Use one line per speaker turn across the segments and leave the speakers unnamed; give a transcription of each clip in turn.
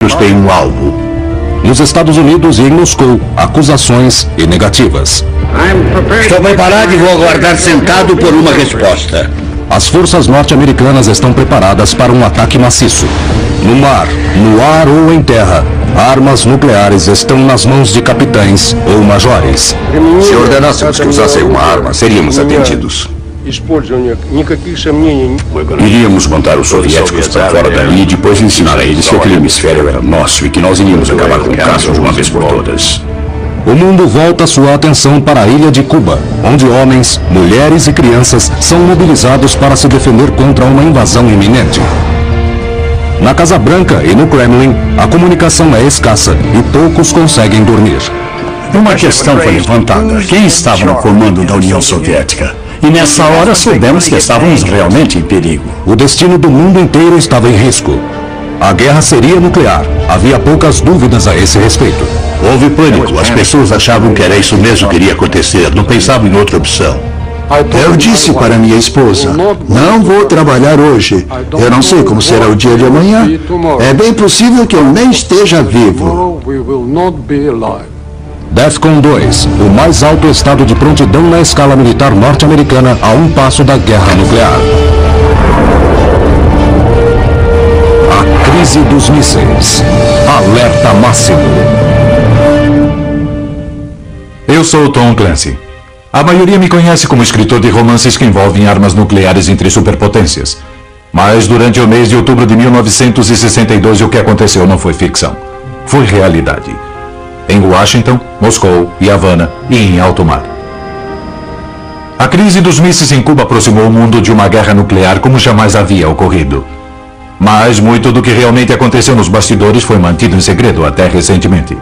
Unidos têm um alvo.
Nos Estados Unidos e em Moscou, acusações e negativas.
Estou preparado e vou aguardar sentado por uma resposta.
As forças norte-americanas estão preparadas para um ataque maciço. No mar, no ar ou em terra, armas nucleares estão nas mãos de capitães ou majores.
Se ordenássemos que usassem uma arma, seríamos atendidos.
Iríamos mandar os soviéticos para fora dali e depois ensinar a eles que aquele hemisfério era nosso e que nós iríamos acabar com o caso de uma vez por todas.
O mundo volta sua atenção para a ilha de Cuba, onde homens, mulheres e crianças são mobilizados para se defender contra uma invasão iminente. Na Casa Branca e no Kremlin, a comunicação é escassa e poucos conseguem dormir.
Uma questão foi levantada. Quem estava no comando da União Soviética? E nessa hora soubemos que estávamos realmente em perigo.
O destino do mundo inteiro estava em risco. A guerra seria nuclear. Havia poucas dúvidas a esse respeito.
Houve pânico. As pessoas achavam que era isso mesmo que iria acontecer. Não pensavam em outra opção.
Eu disse para minha esposa, não vou trabalhar hoje. Eu não sei como será o dia de amanhã. É bem possível que eu nem esteja vivo.
DEFCON 2, o mais alto estado de prontidão na escala militar norte-americana a um passo da guerra nuclear. A crise dos mísseis. Alerta máximo.
Eu sou Tom Clancy. A maioria me conhece como escritor de romances que envolvem armas nucleares entre superpotências. Mas durante o mês de outubro de 1962 o que aconteceu não foi ficção. Foi realidade. Em Washington, Moscou e Havana e em alto mar. A crise dos mísseis em Cuba aproximou o mundo de uma guerra nuclear como jamais havia ocorrido. Mas muito do que realmente aconteceu nos bastidores foi mantido em segredo até recentemente.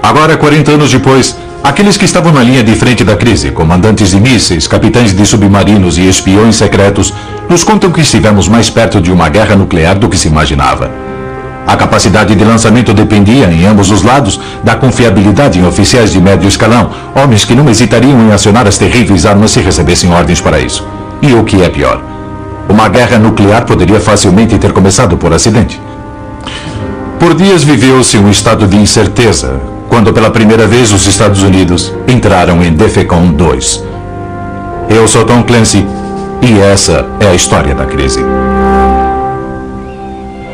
Agora, 40 anos depois, aqueles que estavam na linha de frente da crise, comandantes de mísseis, capitães de submarinos e espiões secretos, nos contam que estivemos mais perto de uma guerra nuclear do que se imaginava. A capacidade de lançamento dependia, em ambos os lados, da confiabilidade em oficiais de médio escalão, homens que não hesitariam em acionar as terríveis armas se recebessem ordens para isso. E o que é pior, uma guerra nuclear poderia facilmente ter começado por acidente. Por dias viveu-se um estado de incerteza, quando pela primeira vez os Estados Unidos entraram em DEFCON 2. Eu sou Tom Clancy, e essa é a história da crise.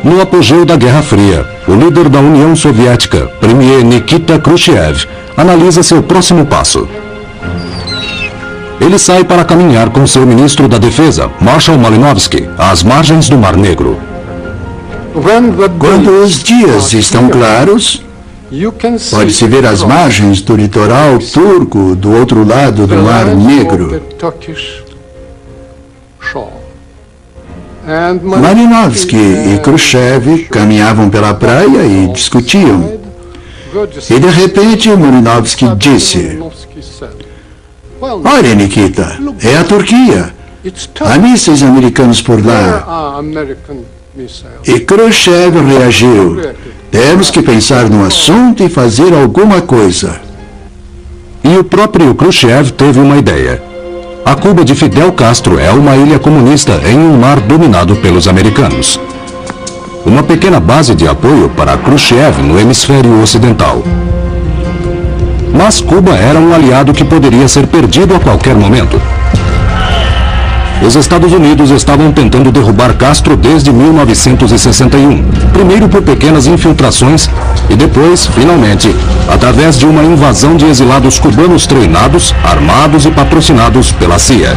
No apogeu da Guerra Fria, o líder da União Soviética, Premier Nikita Khrushchev, analisa seu próximo passo. Ele sai para caminhar com seu ministro da Defesa, Marshal Malinovsky, às margens do Mar Negro.
Quando os dias estão claros, pode-se ver as margens do litoral turco do outro lado do Mar Negro. Malinovsky e Khrushchev caminhavam pela praia e discutiam. E de repente Malinovsky disse: olha, Nikita, é a Turquia. Há mísseis americanos por lá. E Khrushchev reagiu: temos que pensar no assunto e fazer alguma coisa.
E o próprio Khrushchev teve uma ideia. A Cuba de Fidel Castro é uma ilha comunista em um mar dominado pelos americanos. Uma pequena base de apoio para Khrushchev no hemisfério ocidental. Mas Cuba era um aliado que poderia ser perdido a qualquer momento. Os Estados Unidos estavam tentando derrubar Castro desde 1961, primeiro por pequenas infiltrações e depois, finalmente, através de uma invasão de exilados cubanos treinados, armados e patrocinados pela CIA.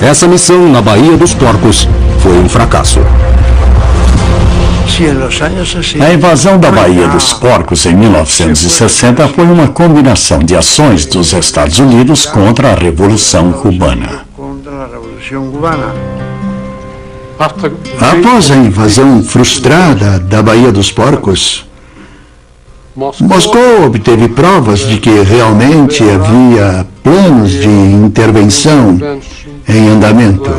Essa missão na Baía dos Porcos foi um fracasso.
A invasão da Baía dos Porcos em 1960 foi uma combinação de ações dos Estados Unidos contra a Revolução Cubana.
Após a invasão frustrada da Baía dos Porcos, Moscou obteve provas de que realmente havia planos de intervenção em andamento.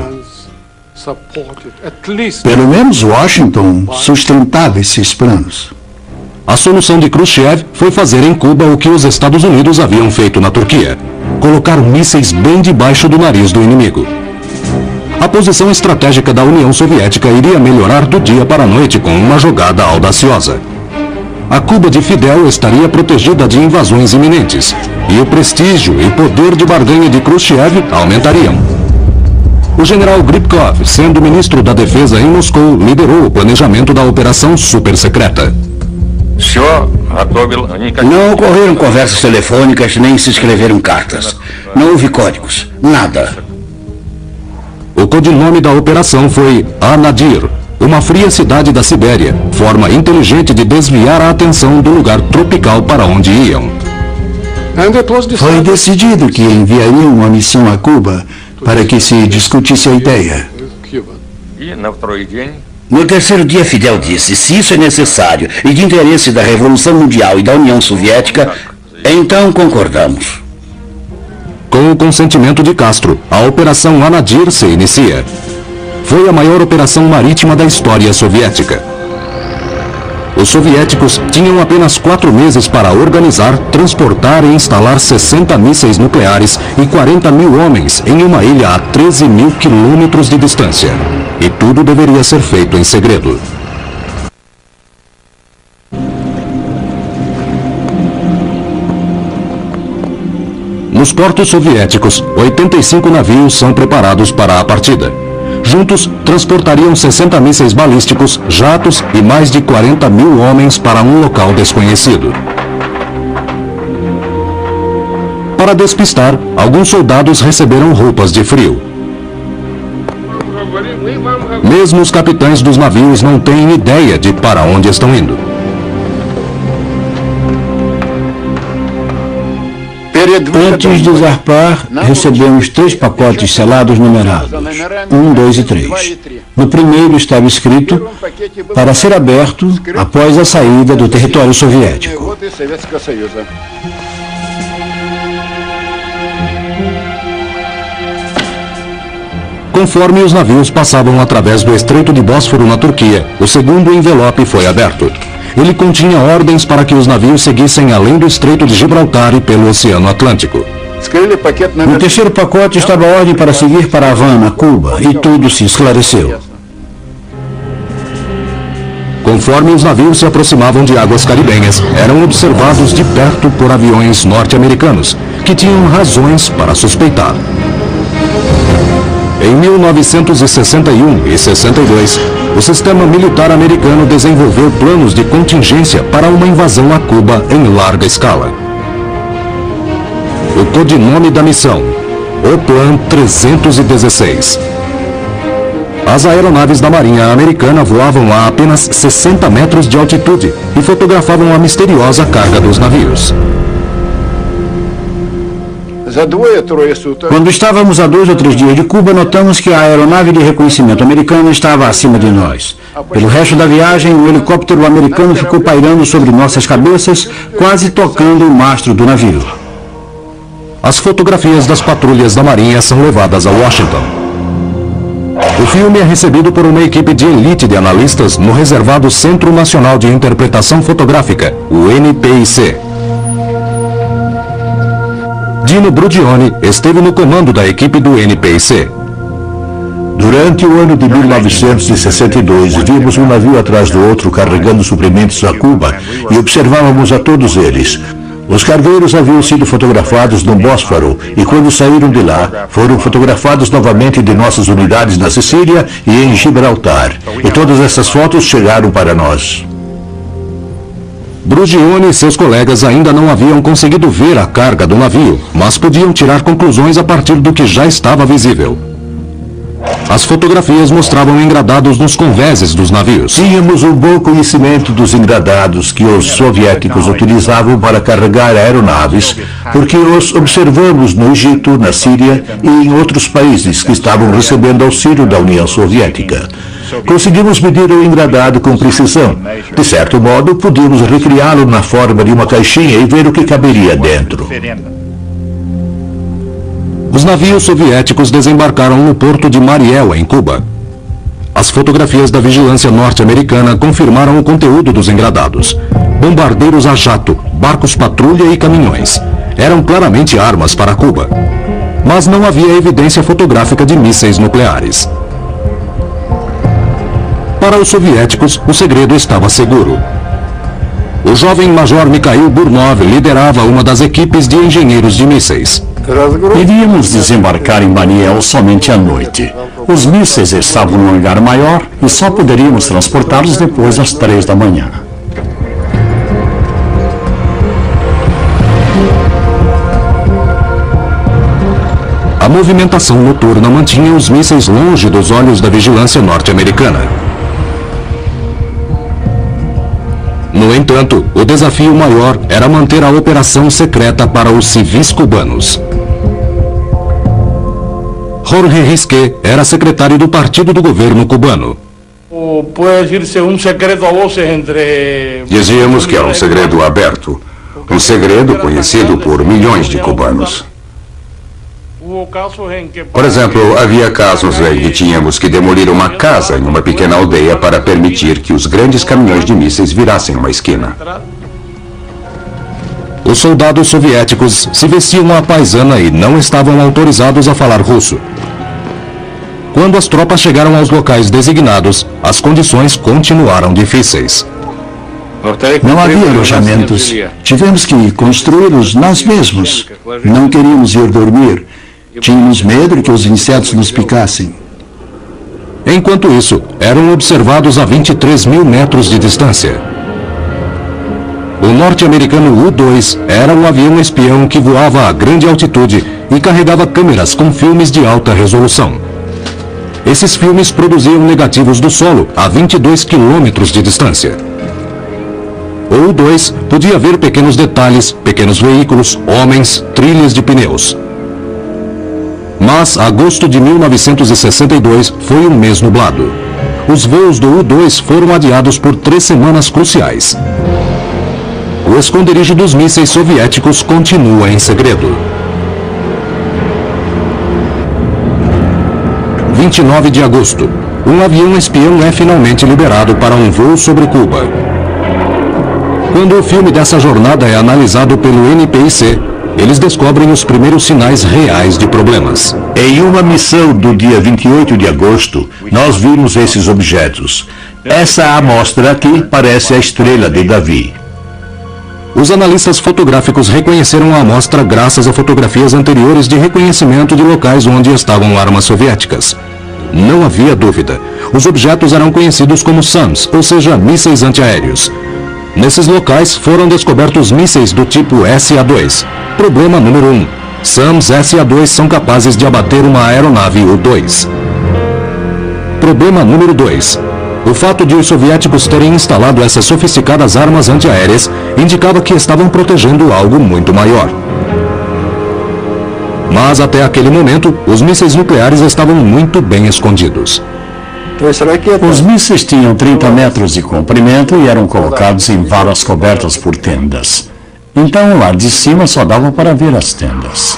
Pelo menos Washington sustentava esses planos.
A solução de Khrushchev foi fazer em Cuba o que os Estados Unidos haviam feito na Turquia: colocar mísseis bem debaixo do nariz do inimigo. A posição estratégica da União Soviética iria melhorar do dia para a noite com uma jogada audaciosa. A Cuba de Fidel estaria protegida de invasões iminentes, e o prestígio e poder de barganha de Khrushchev aumentariam. O general Gripkov, sendo ministro da Defesa em Moscou, liderou o planejamento da operação supersecreta.
Não ocorreram conversas telefônicas nem se escreveram cartas. Não houve códigos. Nada.
O codinome da operação foi Anadyr, uma fria cidade da Sibéria, forma inteligente de desviar a atenção do lugar tropical para onde iam.
Foi decidido que enviariam uma missão a Cuba para que se discutisse a ideia.
No terceiro dia, Fidel disse: se isso é necessário e de interesse da Revolução Mundial e da União Soviética, então concordamos.
Com o consentimento de Castro, a Operação Anadyr se inicia. Foi a maior operação marítima da história soviética. Os soviéticos tinham apenas 4 meses para organizar, transportar e instalar 60 mísseis nucleares e 40 mil homens em uma ilha a 13 mil quilômetros de distância. E tudo deveria ser feito em segredo. Nos portos soviéticos, 85 navios são preparados para a partida. Juntos, transportariam 60 mísseis balísticos, jatos e mais de 40 mil homens para um local desconhecido. Para despistar, alguns soldados receberam roupas de frio. Mesmo os capitães dos navios não têm ideia de para onde estão indo.
Antes de zarpar, recebemos 3 pacotes selados numerados, 1, 2 e 3. No primeiro estava escrito para ser aberto após a saída do território soviético.
Conforme os navios passavam através do Estreito de Bósforo na Turquia, o segundo envelope foi aberto. Ele continha ordens para que os navios seguissem além do Estreito de Gibraltar e pelo Oceano Atlântico.
No terceiro pacote estava a ordem para seguir para Havana, Cuba, e tudo se esclareceu.
Conforme os navios se aproximavam de águas caribenhas, eram observados de perto por aviões norte-americanos, que tinham razões para suspeitar. Em 1961 e 62, o sistema militar americano desenvolveu planos de contingência para uma invasão a Cuba em larga escala. O codinome da missão: o Plan 316. As aeronaves da Marinha Americana voavam a apenas 60 metros de altitude e fotografavam a misteriosa carga dos navios.
Quando estávamos a 2 ou 3 dias de Cuba, notamos que a aeronave de reconhecimento americana estava acima de nós. Pelo resto da viagem, o helicóptero americano ficou pairando sobre nossas cabeças, quase tocando o mastro do navio.
As fotografias das patrulhas da Marinha são levadas a Washington. O filme é recebido por uma equipe de elite de analistas no reservado Centro Nacional de Interpretação Fotográfica, o NPIC. Dino Brudioni esteve no comando da equipe do NPIC.
Durante o ano de 1962, vimos um navio atrás do outro carregando suprimentos a Cuba e observávamos a todos eles. Os cargueiros haviam sido fotografados no Bósforo e quando saíram de lá, foram fotografados novamente de nossas unidades na Sicília e em Gibraltar. E todas essas fotos chegaram para nós.
Brudioni e seus colegas ainda não haviam conseguido ver a carga do navio, mas podiam tirar conclusões a partir do que já estava visível. As fotografias mostravam engradados nos convéses dos navios.
Tínhamos um bom conhecimento dos engradados que os soviéticos utilizavam para carregar aeronaves, porque os observamos no Egito, na Síria e em outros países que estavam recebendo auxílio da União Soviética. Conseguimos medir o engradado com precisão. De certo modo, podíamos recriá-lo na forma de uma caixinha e ver o que caberia dentro.
Os navios soviéticos desembarcaram no porto de Mariel, em Cuba. As fotografias da vigilância norte-americana confirmaram o conteúdo dos engradados. Bombardeiros a jato, barcos patrulha e caminhões. Eram claramente armas para Cuba. mas não havia evidência fotográfica de mísseis nucleares. Para os soviéticos, o segredo estava seguro. O jovem Major Mikhail Burnov liderava uma das equipes de engenheiros de mísseis.
Iríamos desembarcar em Baniel somente à noite. Os mísseis estavam num hangar maior e só poderíamos transportá-los depois das 3 da manhã.
A movimentação noturna mantinha os mísseis longe dos olhos da vigilância norte-americana. No entanto, o desafio maior era manter a operação secreta para os civis cubanos. Jorge Risqué era secretário do partido do governo cubano.
Dizíamos que era um segredo aberto, um segredo conhecido por milhões de cubanos. Por exemplo, havia casos em que tínhamos que demolir uma casa em uma pequena aldeia para permitir que os grandes caminhões de mísseis virassem uma esquina.
Os soldados soviéticos se vestiam à paisana e não estavam autorizados a falar russo. Quando as tropas chegaram aos locais designados, as condições continuaram difíceis.
Não havia alojamentos. Tivemos que construí-los nós mesmos. Não queríamos ir dormir. Tínhamos medo de que os insetos nos picassem.
Enquanto isso, eram observados a 23 mil metros de distância. O norte-americano U-2 era um avião espião que voava a grande altitude e carregava câmeras com filmes de alta resolução. Esses filmes produziam negativos do solo a 22 quilômetros de distância. O U-2 podia ver pequenos detalhes, pequenos veículos, homens, trilhas de pneus. Mas agosto de 1962 foi um mês nublado. Os voos do U-2 foram adiados por 3 semanas cruciais. O esconderijo dos mísseis soviéticos continua em segredo. 29 de agosto. Um avião espião é finalmente liberado para um voo sobre Cuba. Quando o filme dessa jornada é analisado pelo NPIC, eles descobrem os primeiros sinais reais de problemas.
Em uma missão do dia 28 de agosto, nós vimos esses objetos. Essa amostra aqui parece a estrela de Davi.
Os analistas fotográficos reconheceram a amostra graças a fotografias anteriores de reconhecimento de locais onde estavam armas soviéticas. Não havia dúvida. Os objetos eram conhecidos como SAMs, ou seja, mísseis antiaéreos. Nesses locais foram descobertos mísseis do tipo SA-2. Problema número 1. SAMs SA-2 são capazes de abater uma aeronave U-2. Problema número 2. O fato de os soviéticos terem instalado essas sofisticadas armas antiaéreas indicava que estavam protegendo algo muito maior. Mas até aquele momento, os mísseis nucleares estavam muito bem escondidos.
Os mísseis tinham 30 metros de comprimento e eram colocados em valas cobertas por tendas. Então, lá de cima só dava para ver as tendas.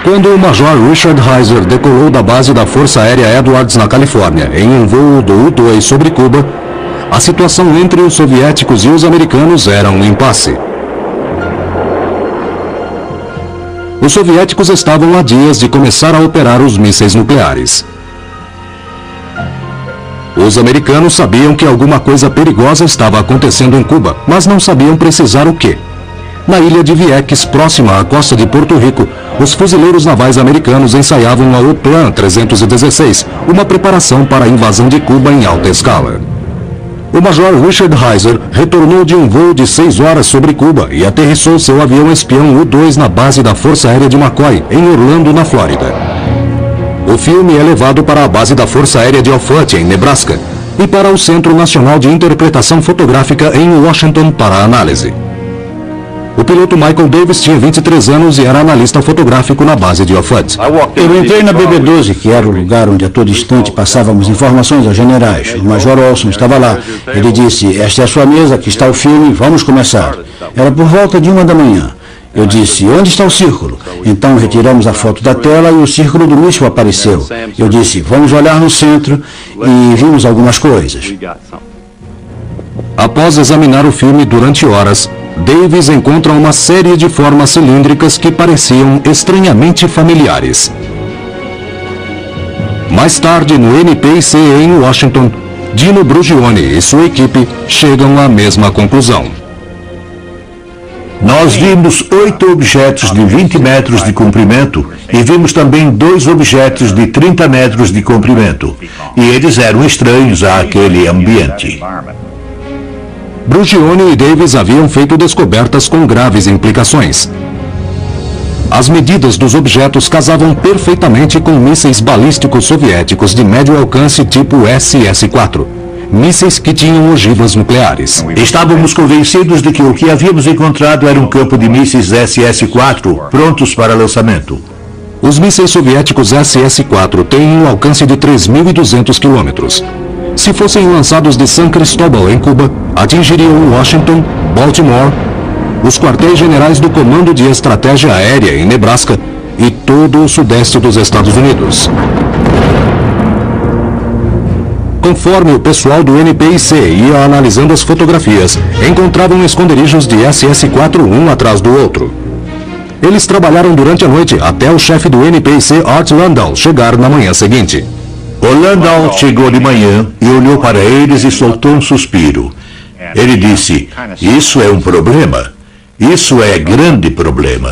Quando o Major Richard Heiser decolou da base da Força Aérea Edwards, na Califórnia, em um voo do U-2 sobre Cuba, a situação entre os soviéticos e os americanos era um impasse. Os soviéticos estavam a dias de começar a operar os mísseis nucleares. Os americanos sabiam que alguma coisa perigosa estava acontecendo em Cuba, mas não sabiam precisar o quê. Na ilha de Vieques, próxima à costa de Porto Rico, os fuzileiros navais americanos ensaiavam a O-Plan 316, uma preparação para a invasão de Cuba em alta escala. O Major Richard Heiser retornou de um voo de 6 horas sobre Cuba e aterrissou seu avião espião U-2 na base da Força Aérea de McCoy, em Orlando, na Flórida. O filme é levado para a base da Força Aérea de Offutt, em Nebraska, e para o Centro Nacional de Interpretação Fotográfica em Washington para análise. O piloto Michael Davis tinha 23 anos e era analista fotográfico na base de Offutt.
Eu entrei na BB-12, que era o lugar onde a todo instante passávamos informações aos generais. O Major Olson estava lá. Ele disse: "Esta é a sua mesa, aqui está o filme, vamos começar." Era por volta de 1 da manhã. Eu disse: "Onde está o círculo?" Então retiramos a foto da tela e o círculo do míssil apareceu. Eu disse: "Vamos olhar no centro", e vimos algumas coisas.
Após examinar o filme durante horas, Davis encontra uma série de formas cilíndricas que pareciam estranhamente familiares. Mais tarde, no NPIC em Washington, Dino Brugione e sua equipe chegam à mesma conclusão.
Nós vimos 8 objetos de 20 metros de comprimento e vimos também 2 objetos de 30 metros de comprimento. E eles eram estranhos àquele ambiente.
Brugione e Davis haviam feito descobertas com graves implicações. As medidas dos objetos casavam perfeitamente com mísseis balísticos soviéticos de médio alcance tipo SS-4. Mísseis que tinham ogivas nucleares.
Estávamos convencidos de que o que havíamos encontrado era um campo de mísseis SS-4 prontos para lançamento.
Os mísseis soviéticos SS-4 têm um alcance de 3.200 quilômetros. Se fossem lançados de San Cristóbal, em Cuba, atingiriam Washington, Baltimore, os quartéis generais do Comando de Estratégia Aérea em Nebraska e todo o sudeste dos Estados Unidos. Conforme o pessoal do NPIC ia analisando as fotografias, encontravam esconderijos de SS-4 um atrás do outro. Eles trabalharam durante a noite até o chefe do NPIC, Art Landau, chegar na manhã seguinte.
O Landau chegou de manhã e olhou para eles e soltou um suspiro. Ele disse: "Isso é um problema. Isso é grande problema."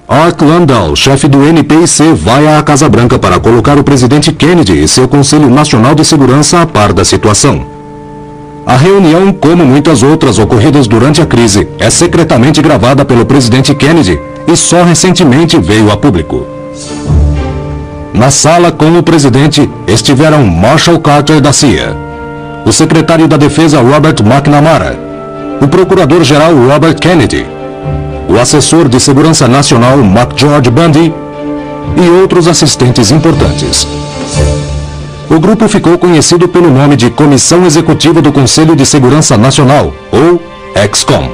Art Landau, chefe do NPIC, vai à Casa Branca para colocar o presidente Kennedy e seu Conselho Nacional de Segurança a par da situação. A reunião, como muitas outras ocorridas durante a crise, é secretamente gravada pelo presidente Kennedy e só recentemente veio a público. Na sala com o presidente estiveram Marshall Carter da CIA, o secretário da Defesa Robert McNamara, o procurador-geral Robert Kennedy, o assessor de Segurança Nacional McGeorge Bundy e outros assistentes importantes. O grupo ficou conhecido pelo nome de Comissão Executiva do Conselho de Segurança Nacional, ou EXCOM.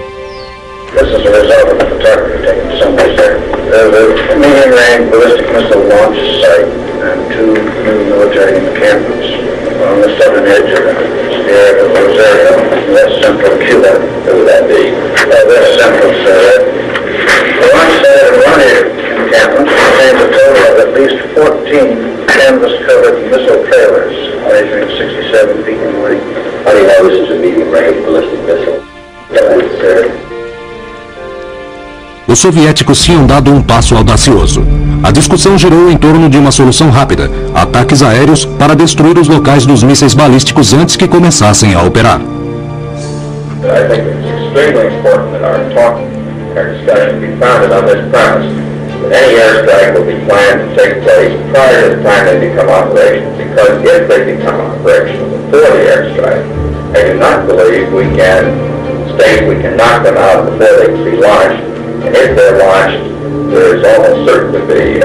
The medium-range ballistic missile launch site and 2 new military encampments on the southern edge of the area of Rosario, west central Cuba. Where would that be? West central, sir. The launch site of one encampment contains a total of at least 14 canvas-covered missile trailers measuring 67 feet in length. How do you know this is a medium-range ballistic missile? Sir.
Os soviéticos tinham dado um passo audacioso. A discussão girou em torno de uma solução rápida, ataques aéreos para destruir os locais dos mísseis balísticos antes que começassem a operar.
I think it's extremely important that our discussion be founded on this premise that any airstrike will be planned to take place prior to the time they become operational, because if they become operational before the airstrike, I do not believe we can state we can knock them out before they can be launched. And if they're launched, there is almost certain to be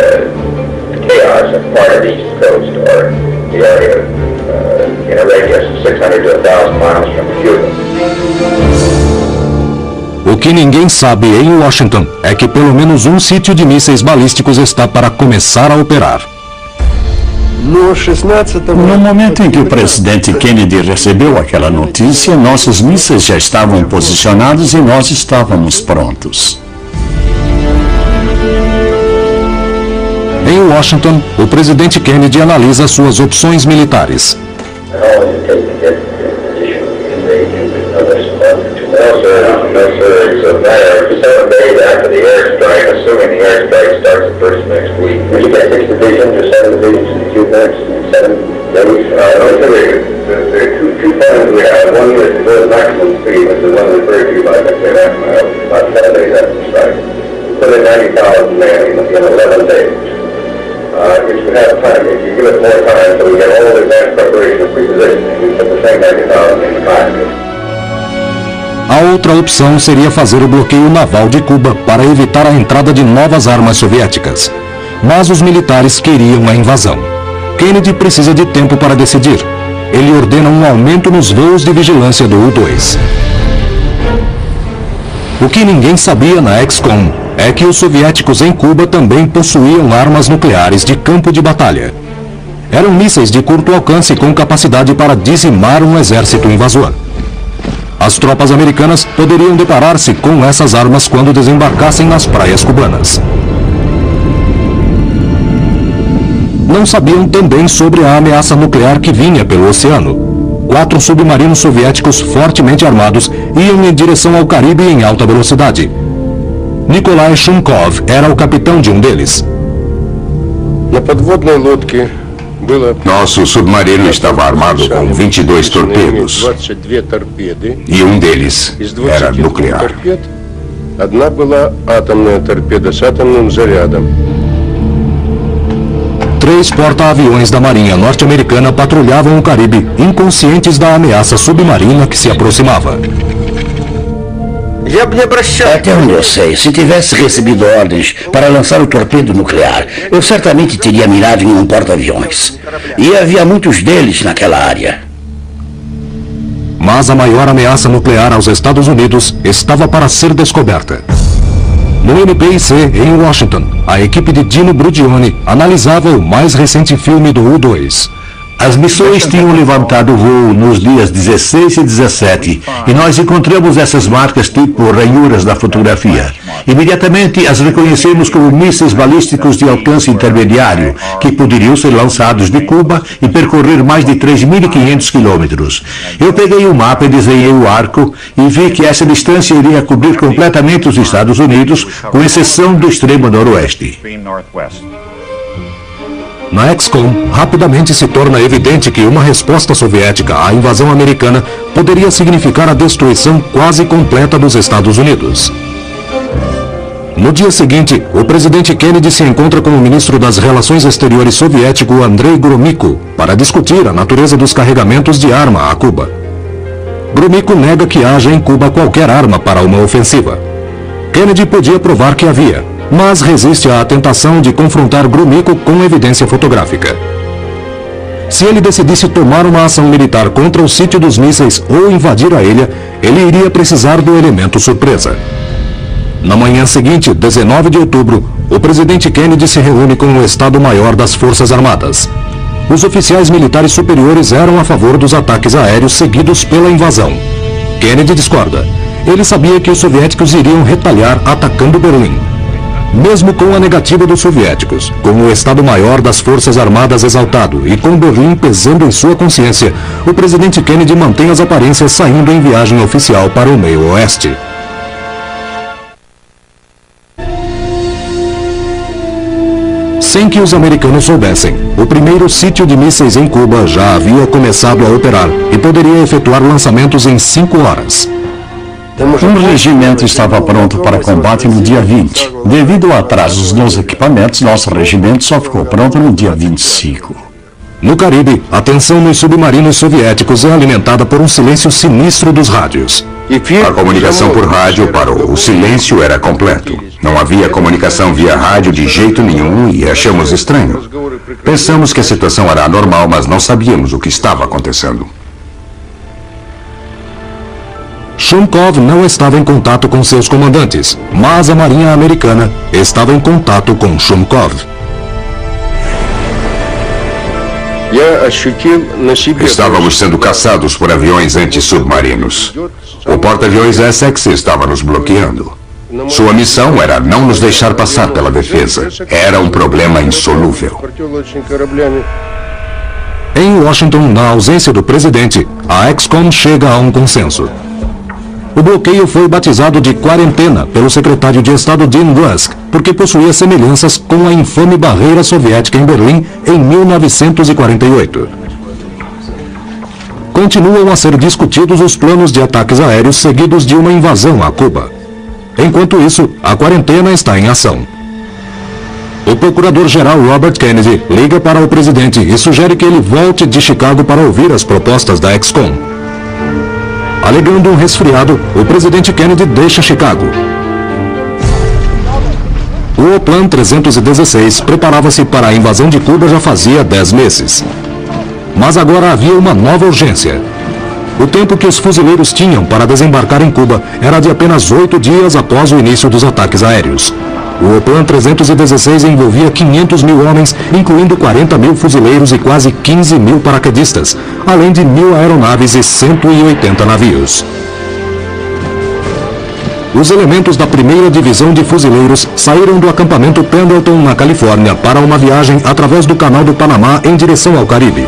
chaos in part of the East Coast or the area in a radius of 600 to 1,000 miles from Cuba.
O que ninguém sabe em Washington é que pelo menos um sítio de mísseis balísticos está para começar a operar.
No momento em que o presidente Kennedy recebeu aquela notícia, nossos mísseis já estavam posicionados e nós estávamos prontos.
Em Washington, o presidente Kennedy analisa suas opções militares.
If you have time, if you give us more time, so we get all the advanced preparation and pre-positioning, we put the same 90,000 in the time.
A outra opção seria fazer o bloqueio naval de Cuba para evitar a entrada de novas armas soviéticas. Mas os militares queriam a invasão. Kennedy precisa de tempo para decidir. Ele ordena um aumento nos voos de vigilância do U-2. O que ninguém sabia na EXCOM é que os soviéticos em Cuba também possuíam armas nucleares de campo de batalha. eram mísseis de curto alcance com capacidade para dizimar um exército invasor. As tropas americanas poderiam deparar-se com essas armas quando desembarcassem nas praias cubanas. Não sabiam também sobre a ameaça nuclear que vinha pelo oceano. 4 submarinos soviéticos fortemente armados iam em direção ao Caribe em alta velocidade. Nikolai Shumkov era o capitão de um deles.
Nosso submarino estava armado com 22 torpedos. E um deles era nuclear.
3 porta-aviões da Marinha norte-americana patrulhavam o Caribe, inconscientes da ameaça submarina que se aproximava.
Até onde eu sei, se tivesse recebido ordens para lançar o torpedo nuclear, eu certamente teria mirado em um porta-aviões. E havia muitos deles naquela área.
Mas a maior ameaça nuclear aos Estados Unidos estava para ser descoberta. No NPIC, em Washington, a equipe de Dino Brudione analisava o mais recente filme do U-2.
As missões tinham levantado voo nos dias 16 e 17 e nós encontramos essas marcas tipo ranhuras na fotografia. Imediatamente as reconhecemos como mísseis balísticos de alcance intermediário, que poderiam ser lançados de Cuba e percorrer mais de 3.500 quilômetros. Eu peguei o mapa e desenhei o arco e vi que essa distância iria cobrir completamente os Estados Unidos, com exceção do extremo noroeste.
Na XCOM, rapidamente se torna evidente que uma resposta soviética à invasão americana poderia significar a destruição quase completa dos Estados Unidos. No dia seguinte, o presidente Kennedy se encontra com o ministro das Relações Exteriores soviético Andrei Gromyko para discutir a natureza dos carregamentos de arma a Cuba. Gromyko nega que haja em Cuba qualquer arma para uma ofensiva. Kennedy podia provar que havia, mas resiste à tentação de confrontar Gromyko com evidência fotográfica. Se ele decidisse tomar uma ação militar contra o sítio dos mísseis ou invadir a ilha, ele iria precisar do elemento surpresa. Na manhã seguinte, 19 de outubro, o presidente Kennedy se reúne com o Estado-Maior das Forças Armadas. Os oficiais militares superiores eram a favor dos ataques aéreos seguidos pela invasão. Kennedy discorda. Ele sabia que os soviéticos iriam retalhar atacando Berlim. Mesmo com a negativa dos soviéticos, com o Estado-Maior das Forças Armadas exaltado e com Berlim pesando em sua consciência, o presidente Kennedy mantém as aparências saindo em viagem oficial para o meio oeste. Sem que os americanos soubessem, o primeiro sítio de mísseis em Cuba já havia começado a operar e poderia efetuar lançamentos em 5 horas.
Um regimento estava pronto para combate no dia 20. Devido a atrasos nos equipamentos, nosso regimento só ficou pronto no dia 25.
No Caribe, a tensão nos submarinos soviéticos é alimentada por um silêncio sinistro dos rádios.
A comunicação por rádio parou. O silêncio era completo. Não havia comunicação via rádio de jeito nenhum e achamos estranho. Pensamos que a situação era anormal, mas não sabíamos o que estava acontecendo.
Shumkov não estava em contato com seus comandantes, mas a Marinha Americana estava em contato com Shumkov.
Estávamos sendo caçados por aviões antissubmarinos. O porta-aviões Essex estava nos bloqueando. Sua missão era não nos deixar passar pela defesa. Era um problema insolúvel.
Em Washington, na ausência do presidente, a XCOM chega a um consenso. O bloqueio foi batizado de quarentena pelo secretário de Estado Dean Rusk, porque possuía semelhanças com a infame barreira soviética em Berlim em 1948. Continuam a ser discutidos os planos de ataques aéreos seguidos de uma invasão a Cuba. Enquanto isso, a quarentena está em ação. O procurador-geral Robert Kennedy liga para o presidente e sugere que ele volte de Chicago para ouvir as propostas da XCOM. Alegando um resfriado, o presidente Kennedy deixa Chicago. O Plan 316 preparava-se para a invasão de Cuba já fazia 10 meses. Mas agora havia uma nova urgência. O tempo que os fuzileiros tinham para desembarcar em Cuba era de apenas 8 dias após o início dos ataques aéreos. O Plan 316 envolvia 500 mil homens, incluindo 40 mil fuzileiros e quase 15 mil paraquedistas, além de 1.000 aeronaves e 180 navios. Os elementos da 1ª Divisão de Fuzileiros saíram do acampamento Pendleton, na Califórnia, para uma viagem através do Canal do Panamá em direção ao Caribe.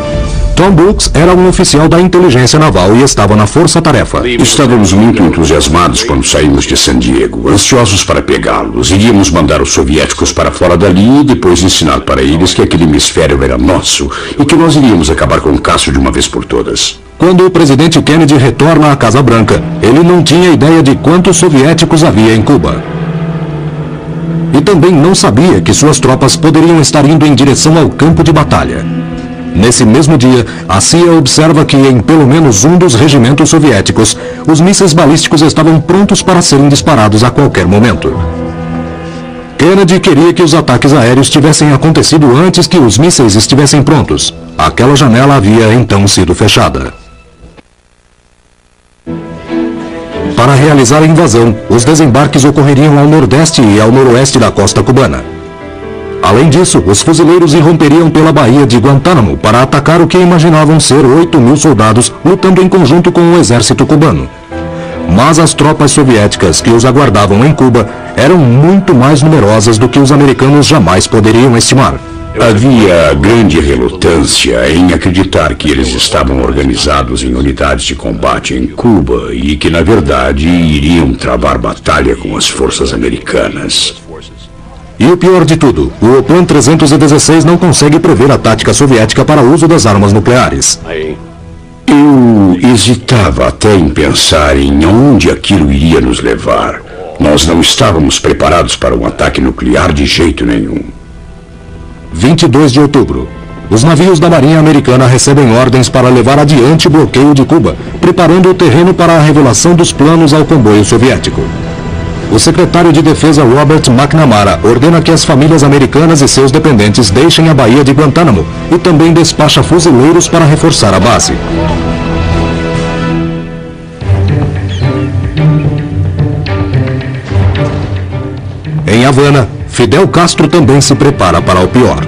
Tom Brooks era um oficial da inteligência naval e estava na força-tarefa.
Estávamos muito entusiasmados quando saímos de San Diego, ansiosos para pegá-los. Iríamos mandar os soviéticos para fora dali e depois ensinar para eles que aquele hemisfério era nosso e que nós iríamos acabar com o caso de uma vez por todas.
Quando o presidente Kennedy retorna à Casa Branca, ele não tinha ideia de quantos soviéticos havia em Cuba. E também não sabia que suas tropas poderiam estar indo em direção ao campo de batalha. Nesse mesmo dia, a CIA observa que em pelo menos um dos regimentos soviéticos, os mísseis balísticos estavam prontos para serem disparados a qualquer momento. Kennedy queria que os ataques aéreos tivessem acontecido antes que os mísseis estivessem prontos. Aquela janela havia então sido fechada. Para realizar a invasão, os desembarques ocorreriam ao nordeste e ao noroeste da costa cubana. Além disso, os fuzileiros irromperiam pela Baía de Guantánamo para atacar o que imaginavam ser 8.000 soldados lutando em conjunto com o exército cubano. Mas as tropas soviéticas que os aguardavam em Cuba eram muito mais numerosas do que os americanos jamais poderiam estimar.
Havia grande relutância em acreditar que eles estavam organizados em unidades de combate em Cuba e que, na verdade, iriam travar batalha com as forças americanas.
E o pior de tudo, o Plan 316 não consegue prever a tática soviética para o uso das armas nucleares.
Eu hesitava até em pensar em onde aquilo iria nos levar. Nós não estávamos preparados para um ataque nuclear de jeito nenhum.
22 de outubro. Os navios da Marinha Americana recebem ordens para levar adiante o bloqueio de Cuba, preparando o terreno para a revelação dos planos ao comboio soviético. O secretário de Defesa Robert McNamara ordena que as famílias americanas e seus dependentes deixem a Baía de Guantánamo e também despacha fuzileiros para reforçar a base. Em Havana, Fidel Castro também se prepara para o pior.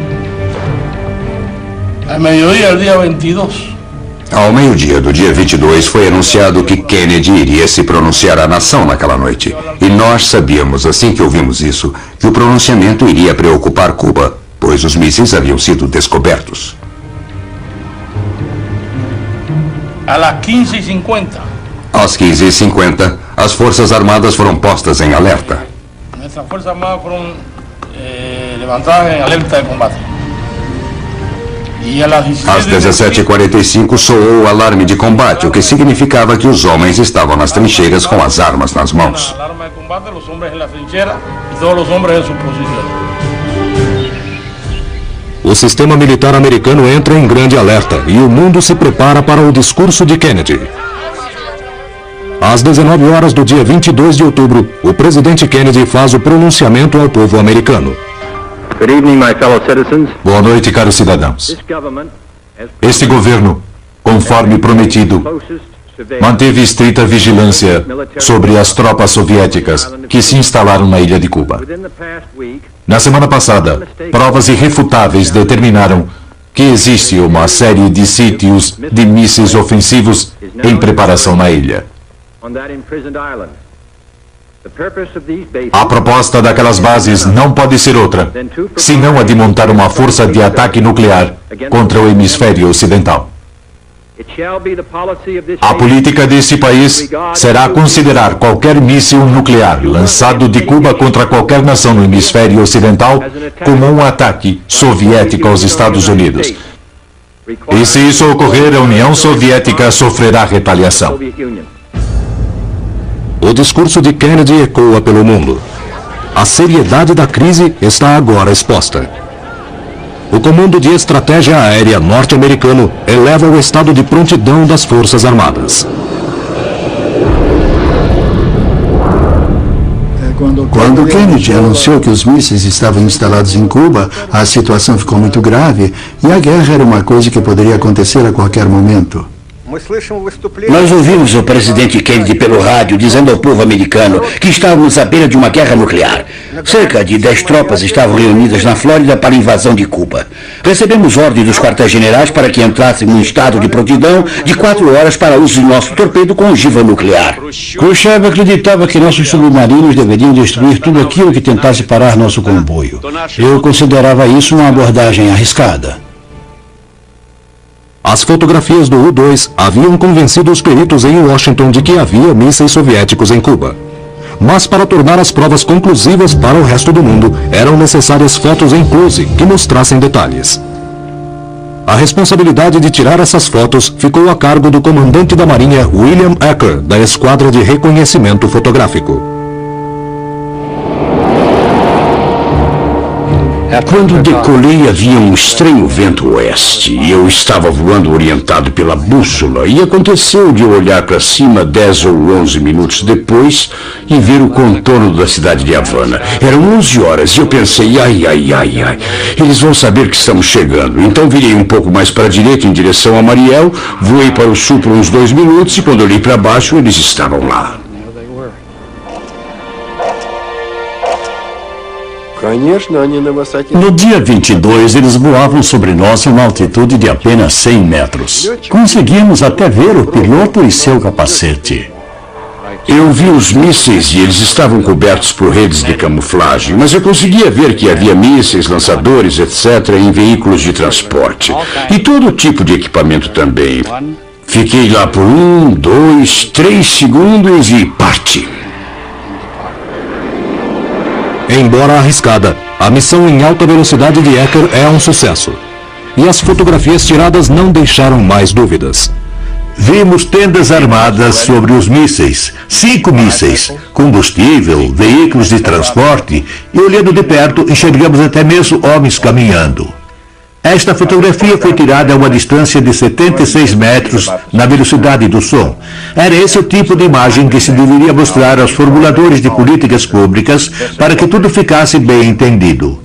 Al mediodía del día 22.
Ao meio-dia do dia 22 foi anunciado que Kennedy iria se pronunciar à nação naquela noite. E nós sabíamos, assim que ouvimos isso, que o pronunciamento iria preocupar Cuba, pois os mísseis haviam sido descobertos.
Às 15h50.
Às 15h50, as Forças Armadas foram postas em alerta.
Nossas Forças Armadas foram levantadas em alerta de combate.
Às 17h45 soou o alarme de combate, o que significava que os homens estavam nas trincheiras com as armas nas mãos.
O sistema militar americano entra em grande alerta e o mundo se prepara para o discurso de Kennedy. Às 19 horas do dia 22 de outubro, o presidente Kennedy faz o pronunciamento ao povo americano.
Good evening, my fellow citizens.
Boa noite, caros cidadãos. Este governo, conforme prometido, manteve estrita vigilância sobre as tropas soviéticas que se instalaram na ilha de Cuba. Na semana passada, provas irrefutáveis determinaram que existe uma série de sítios de mísseis ofensivos em preparação na ilha. A proposta daquelas bases não pode ser outra, senão a de montar uma força de ataque nuclear contra o hemisfério ocidental. A política deste país será considerar qualquer míssil nuclear lançado de Cuba contra qualquer nação no hemisfério ocidental como um ataque soviético aos Estados Unidos. E se isso ocorrer, a União Soviética sofrerá retaliação.
O discurso de Kennedy ecoa pelo mundo. A seriedade da crise está agora exposta. O Comando de Estratégia Aérea norte-americano eleva o estado de prontidão das Forças Armadas.
Quando Kennedy anunciou que os mísseis estavam instalados em Cuba, a situação ficou muito grave e a guerra era uma coisa que poderia acontecer a qualquer momento.
Nós ouvimos o presidente Kennedy pelo rádio dizendo ao povo americano que estávamos à beira de uma guerra nuclear. Cerca de 10 tropas estavam reunidas na Flórida para a invasão de Cuba. Recebemos ordem dos quartéis-generais para que entrássemos em estado de prontidão de 4 horas para uso de nosso torpedo com ogiva nuclear.
Khrushchev acreditava que nossos submarinos deveriam destruir tudo aquilo que tentasse parar nosso comboio. Eu considerava isso uma abordagem arriscada.
As fotografias do U-2 haviam convencido os peritos em Washington de que havia mísseis soviéticos em Cuba. Mas para tornar as provas conclusivas para o resto do mundo, eram necessárias fotos em close que mostrassem detalhes. A responsabilidade de tirar essas fotos ficou a cargo do comandante da Marinha William Ecker, da Esquadra de Reconhecimento Fotográfico.
Quando decolei havia um estranho vento oeste e eu estava voando orientado pela bússola e aconteceu de eu olhar para cima 10 ou 11 minutos depois e ver o contorno da cidade de Havana. Eram 11 horas e eu pensei, ai, eles vão saber que estamos chegando. Então virei um pouco mais para a direita em direção a Mariel, voei para o sul por uns 2 minutos e quando olhei para baixo eles estavam lá.
No dia 22, eles voavam sobre nós em uma altitude de apenas 100 metros. Conseguimos até ver o piloto e seu capacete.
Eu vi os mísseis e eles estavam cobertos por redes de camuflagem, mas eu conseguia ver que havia mísseis, lançadores, etc., em veículos de transporte. E todo tipo de equipamento também. Fiquei lá por 1, 2, 3 segundos e parti.
Embora arriscada, a missão em alta velocidade de Ecker é um sucesso. E as fotografias tiradas não deixaram mais dúvidas.
Vimos tendas armadas sobre os mísseis, 5 mísseis, combustível, veículos de transporte e olhando de perto enxergamos até mesmo homens caminhando. Esta fotografia foi tirada a uma distância de 76 metros na velocidade do som. Era esse o tipo de imagem que se deveria mostrar aos formuladores de políticas públicas para que tudo ficasse bem entendido.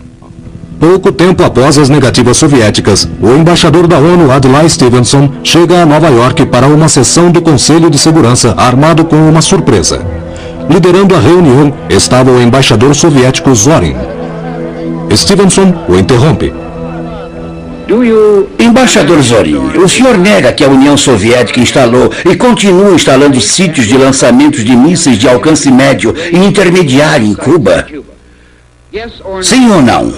Pouco tempo após as negativas soviéticas, o embaixador da ONU, Adlai Stevenson, chega a Nova York para uma sessão do Conselho de Segurança armado com uma surpresa. Liderando a reunião estava o embaixador soviético Zorin. Stevenson o interrompe.
Embaixador Zorin, o senhor nega que a União Soviética instalou e continua instalando sítios de lançamentos de mísseis de alcance médio e intermediário em Cuba? Sim ou não?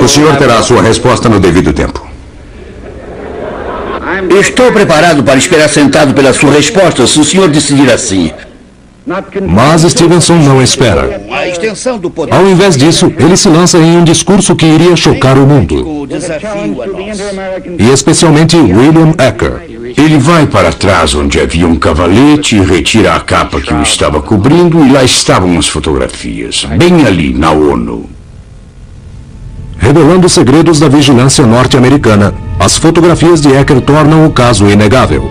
O senhor terá a sua resposta no devido tempo.
Estou preparado para esperar sentado pela sua resposta, se o senhor decidir assim.
Mas Stevenson não espera. Ao invés disso, ele se lança em um discurso que iria chocar o mundo. E especialmente William Ecker.
Ele vai para trás onde havia um cavalete e retira a capa que o estava cobrindo e lá estavam as fotografias, bem ali na ONU.
Revelando segredos da vigilância norte-americana, as fotografias de Ecker tornam o caso inegável.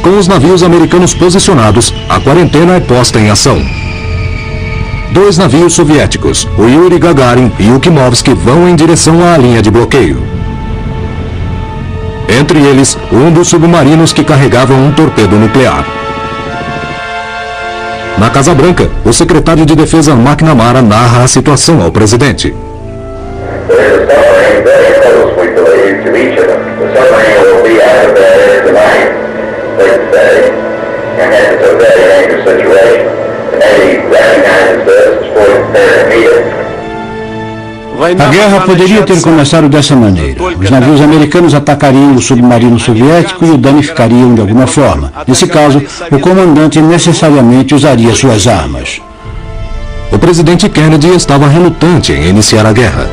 Com os navios americanos posicionados, a quarentena é posta em ação. 2 navios soviéticos, o Yuri Gagarin e o Kimovsky, vão em direção à linha de bloqueio. Entre eles, um dos submarinos que carregavam um torpedo nuclear. Na Casa Branca, o secretário de Defesa McNamara narra a situação ao presidente.
A guerra poderia ter começado dessa maneira. Os navios americanos atacariam o submarino soviético e o danificariam de alguma forma. Nesse caso, o comandante necessariamente usaria suas armas.
O presidente Kennedy estava relutante em iniciar a guerra.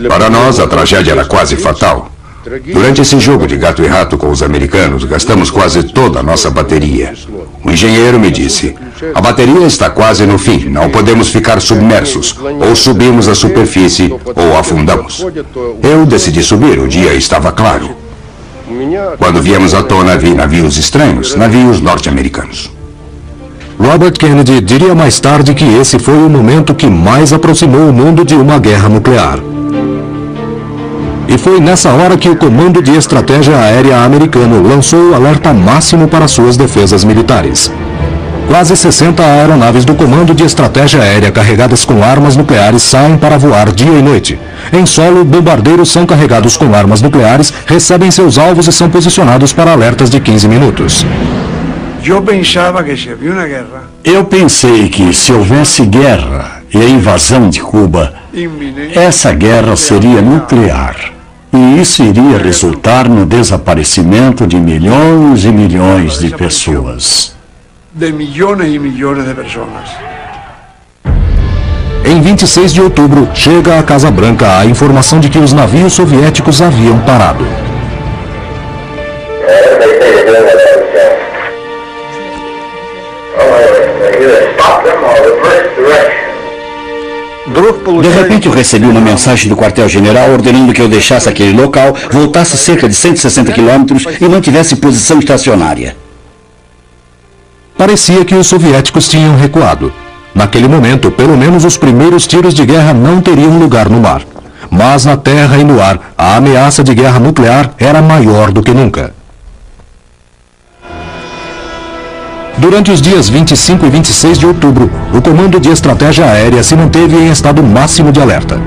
Para nós, a tragédia era quase fatal. Durante esse jogo de gato e rato com os americanos, gastamos quase toda a nossa bateria. O engenheiro me disse, A bateria está quase no fim. Não podemos ficar submersos. Ou subimos à superfície ou afundamos. Eu decidi subir. O dia estava claro. Quando viemos à tona, vi navios estranhos, navios norte-americanos.
Robert Kennedy diria mais tarde que esse foi o momento que mais aproximou o mundo de uma guerra nuclear. E foi nessa hora que o Comando de Estratégia Aérea americano lançou o alerta máximo para suas defesas militares. Quase 60 aeronaves do Comando de Estratégia Aérea carregadas com armas nucleares saem para voar dia e noite. Em solo, bombardeiros são carregados com armas nucleares, recebem seus alvos e são posicionados para alertas de 15 minutos.
Eu pensei que se houvesse guerra e a invasão de Cuba, essa guerra seria nuclear. E isso iria resultar no desaparecimento de milhões e milhões de pessoas.
Em 26 de outubro, chega à Casa Branca a informação de que os navios soviéticos haviam parado.
De repente eu recebi uma mensagem do quartel-general ordenando que eu deixasse aquele local, voltasse cerca de 160 quilômetros e mantivesse posição estacionária.
Parecia que os soviéticos tinham recuado. Naquele momento, pelo menos os primeiros tiros de guerra não teriam lugar no mar. Mas na terra e no ar, a ameaça de guerra nuclear era maior do que nunca. Durante os dias 25 e 26 de outubro, o Comando de Estratégia Aérea se manteve em estado máximo de alerta.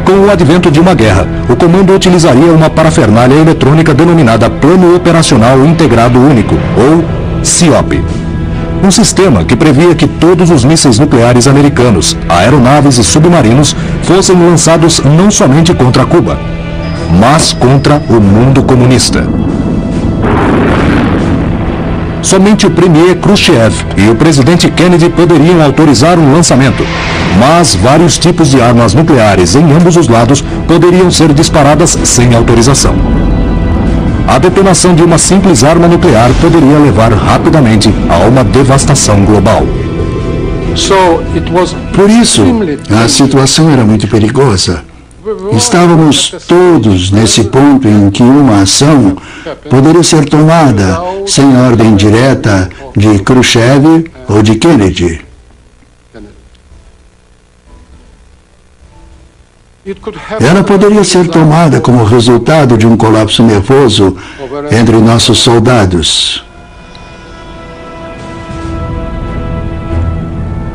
Com o advento de uma guerra, o comando utilizaria uma parafernália eletrônica denominada Plano Operacional Integrado Único, ou CIOP. Um sistema que previa que todos os mísseis nucleares americanos, aeronaves e submarinos fossem lançados não somente contra Cuba, mas contra o mundo comunista. Somente o premier Khrushchev e o presidente Kennedy poderiam autorizar um lançamento, mas vários tipos de armas nucleares em ambos os lados poderiam ser disparadas sem autorização. A detonação de uma simples arma nuclear poderia levar rapidamente a uma devastação global.
Por isso, a situação era muito perigosa. Estávamos todos nesse ponto em que uma ação poderia ser tomada sem ordem direta de Khrushchev ou de Kennedy. Ela poderia ser tomada como resultado de um colapso nervoso entre nossos soldados.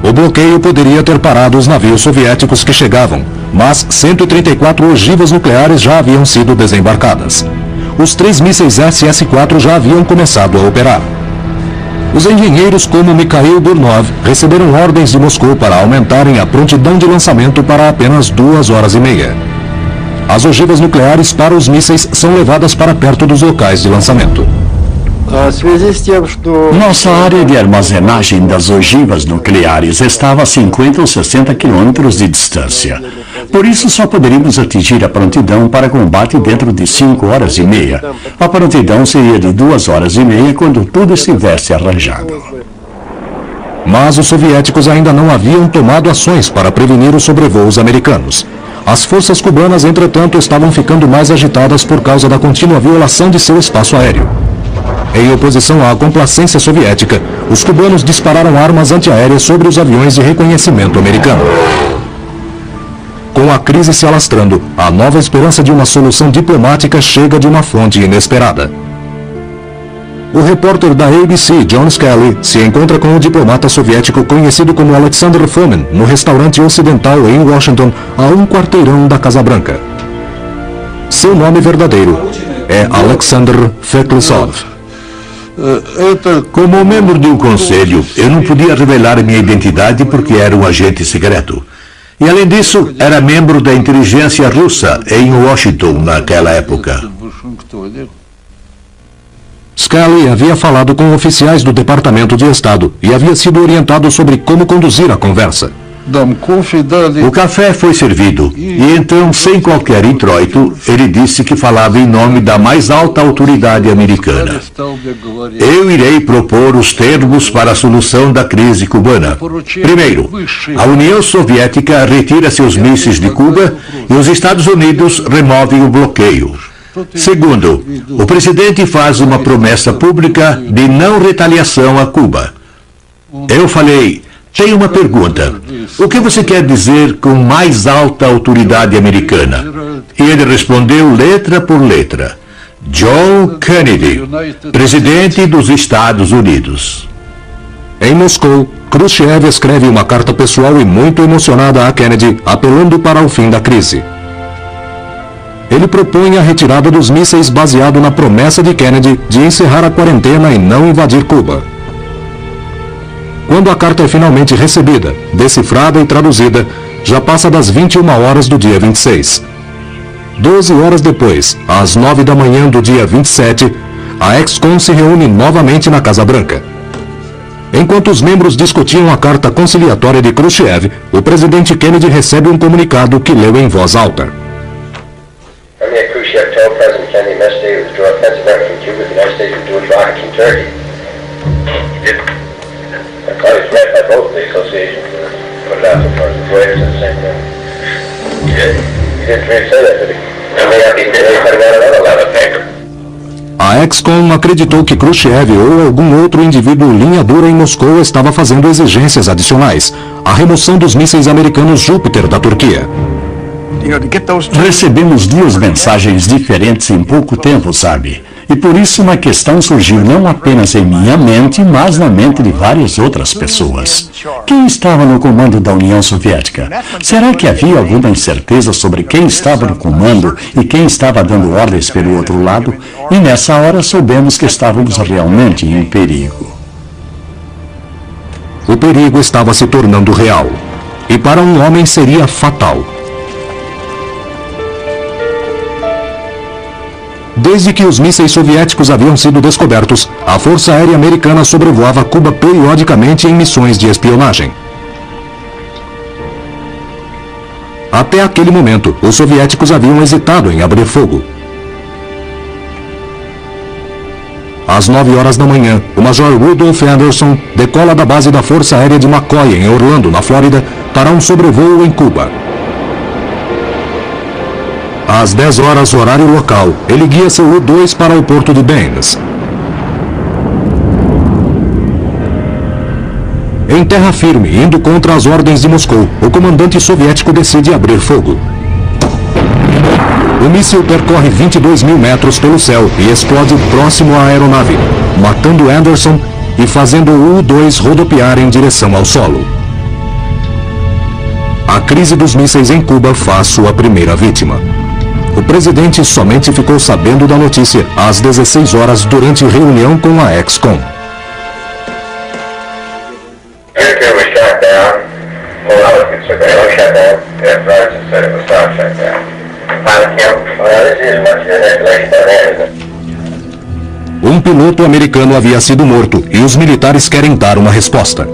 O bloqueio poderia ter parado os navios soviéticos que chegavam, mas 134 ogivas nucleares já haviam sido desembarcadas. Os 3 mísseis SS-4 já haviam começado a operar. Os engenheiros como Mikhail Burnov receberam ordens de Moscou para aumentarem a prontidão de lançamento para apenas 2 horas e meia. As ogivas nucleares para os mísseis são levadas para perto dos locais de lançamento.
Nossa área de armazenagem das ogivas nucleares estava a 50 ou 60 quilômetros de distância. Por isso, só poderíamos atingir a prontidão para combate dentro de 5 horas e meia. A prontidão seria de 2 horas e meia quando tudo estivesse arranjado.
Mas os soviéticos ainda não haviam tomado ações para prevenir os sobrevoos americanos. As forças cubanas, entretanto, estavam ficando mais agitadas por causa da contínua violação de seu espaço aéreo. Em oposição à complacência soviética, os cubanos dispararam armas antiaéreas sobre os aviões de reconhecimento americano. Com a crise se alastrando, a nova esperança de uma solução diplomática chega de uma fonte inesperada. O repórter da ABC, John Scully, se encontra com o diplomata soviético conhecido como Alexander Fomin no restaurante ocidental em Washington, a um quarteirão da Casa Branca. Seu nome verdadeiro é Alexander Feklissov.
Como membro de um conselho, eu não podia revelar minha identidade porque era um agente secreto. E além disso, era membro da inteligência russa em Washington naquela época.
Scully havia falado com oficiais do Departamento de Estado e havia sido orientado sobre como conduzir a conversa.
O café foi servido e então, sem qualquer introito, ele disse que falava em nome da mais alta autoridade americana. Eu irei propor os termos para a solução da crise cubana. Primeiro, a União Soviética retira seus mísseis de Cuba e os Estados Unidos removem o bloqueio. Segundo, o presidente faz uma promessa pública de não retaliação a Cuba. Eu falei, tenho uma pergunta. O que você quer dizer com mais alta autoridade americana? E ele respondeu letra por letra. John Kennedy, presidente dos Estados Unidos.
Em Moscou, Khrushchev escreve uma carta pessoal e muito emocionada a Kennedy, apelando para o fim da crise. Ele propõe a retirada dos mísseis baseado na promessa de Kennedy de encerrar a quarentena e não invadir Cuba. Quando a carta é finalmente recebida, decifrada e traduzida, já passa das 21 horas do dia 26. 12 horas depois, às 9 da manhã do dia 27, a Ex-Con se reúne novamente na Casa Branca. Enquanto os membros discutiam a carta conciliatória de Khrushchev, o presidente Kennedy recebe um comunicado que leu em voz alta.
Khrushchev told President Kennedy yesterday to withdraw offensive effort from Cuba, the United States would do its rockets from Turkey. I thought it was read by both the associations and put it out for the players at the same time. He didn't really say that, did he? I mean, he put it out another letter paper.
A Ex-Con acreditou que Khrushchev ou algum outro indivíduo linha dura em Moscou estava fazendo exigências adicionais, a remoção dos mísseis americanos Júpiter da Turquia.
Recebemos duas mensagens diferentes em pouco tempo, sabe? E por isso uma questão surgiu não apenas em minha mente, mas na mente de várias outras pessoas. Quem estava no comando da União Soviética? Será que havia alguma incerteza sobre quem estava no comando e quem estava dando ordens pelo outro lado? E nessa hora soubemos que estávamos realmente em perigo.
O perigo estava se tornando real. E para um homem seria fatal. Desde que os mísseis soviéticos haviam sido descobertos, a Força Aérea Americana sobrevoava Cuba periodicamente em missões de espionagem. Até aquele momento, os soviéticos haviam hesitado em abrir fogo. Às 9 horas da manhã, o Major Rudolph Anderson decola da base da Força Aérea de McCoy, em Orlando, na Flórida, para um sobrevoo em Cuba. Às 10 horas, horário local, ele guia seu U-2 para o porto de Baines. Em terra firme, indo contra as ordens de Moscou, o comandante soviético decide abrir fogo. O míssil percorre 22 mil metros pelo céu e explode próximo à aeronave, matando Anderson e fazendo o U-2 rodopiar em direção ao solo. A crise dos mísseis em Cuba faz sua primeira vítima. O presidente somente ficou sabendo da notícia às 16 horas durante reunião com a Ex-Con. Um piloto americano havia sido morto e os militares querem dar uma resposta.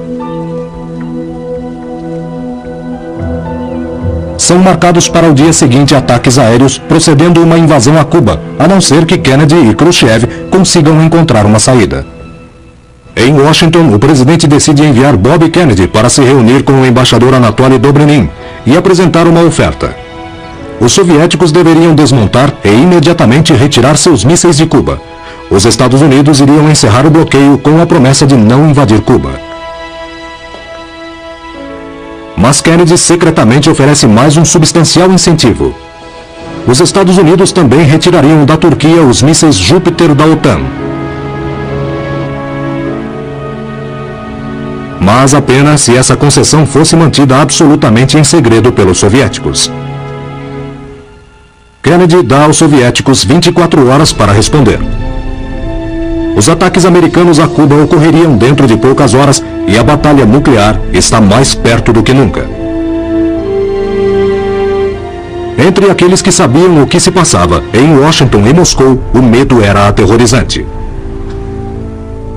São marcados para o dia seguinte ataques aéreos, procedendo uma invasão a Cuba, a não ser que Kennedy e Khrushchev consigam encontrar uma saída. Em Washington, o presidente decide enviar Bob Kennedy para se reunir com o embaixador Anatoly Dobrynin e apresentar uma oferta. Os soviéticos deveriam desmontar e imediatamente retirar seus mísseis de Cuba. Os Estados Unidos iriam encerrar o bloqueio com a promessa de não invadir Cuba. Mas Kennedy secretamente oferece mais um substancial incentivo. Os Estados Unidos também retirariam da Turquia os mísseis Júpiter da OTAN. Mas apenas se essa concessão fosse mantida absolutamente em segredo pelos soviéticos. Kennedy dá aos soviéticos 24 horas para responder. Os ataques americanos a Cuba ocorreriam dentro de poucas horas e a batalha nuclear está mais perto do que nunca. Entre aqueles que sabiam o que se passava em Washington e Moscou, o medo era aterrorizante.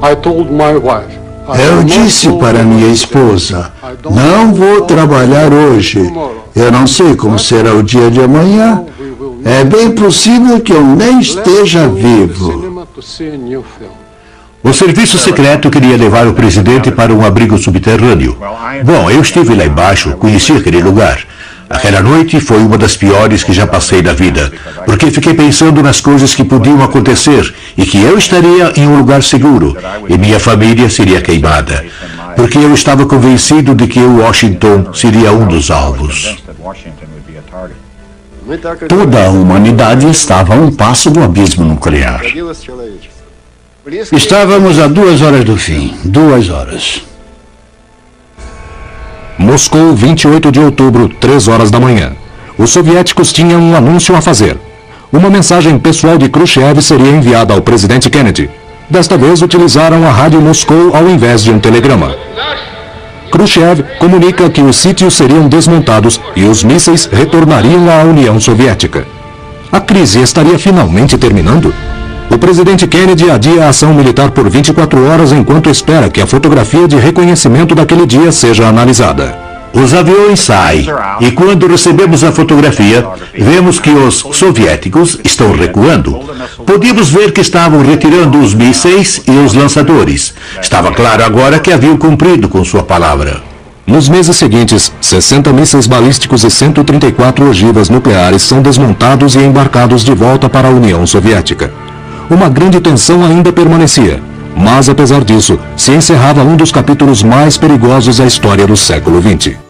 I told my wife,
Eu disse para minha esposa, não vou trabalhar hoje. Eu não sei como será o dia de amanhã. É bem possível que eu nem esteja vivo.
O serviço secreto queria levar o presidente para um abrigo subterrâneo. Bom, eu estive lá embaixo, conheci aquele lugar. Aquela noite foi uma das piores que já passei na vida, porque fiquei pensando nas coisas que podiam acontecer e que eu estaria em um lugar seguro e minha família seria queimada, porque eu estava convencido de que Washington seria um dos alvos.
Toda a humanidade estava a um passo do abismo nuclear.
Estávamos a 2 horas do fim. 2 horas.
Moscou, 28 de outubro, 3 horas da manhã. Os soviéticos tinham um anúncio a fazer. Uma mensagem pessoal de Khrushchev seria enviada ao presidente Kennedy. Desta vez utilizaram a rádio Moscou ao invés de um telegrama. Khrushchev comunica que os sítios seriam desmontados e os mísseis retornariam à União Soviética. A crise estaria finalmente terminando? O presidente Kennedy adia a ação militar por 24 horas enquanto espera que a fotografia de reconhecimento daquele dia seja analisada.
Os aviões saem e quando recebemos a fotografia, vemos que os soviéticos estão recuando. Podíamos ver que estavam retirando os mísseis e os lançadores. Estava claro agora que haviam cumprido com sua palavra.
Nos meses seguintes, 60 mísseis balísticos e 134 ogivas nucleares são desmontados e embarcados de volta para a União Soviética. Uma grande tensão ainda permanecia, mas apesar disso, se encerrava um dos capítulos mais perigosos da história do século XX.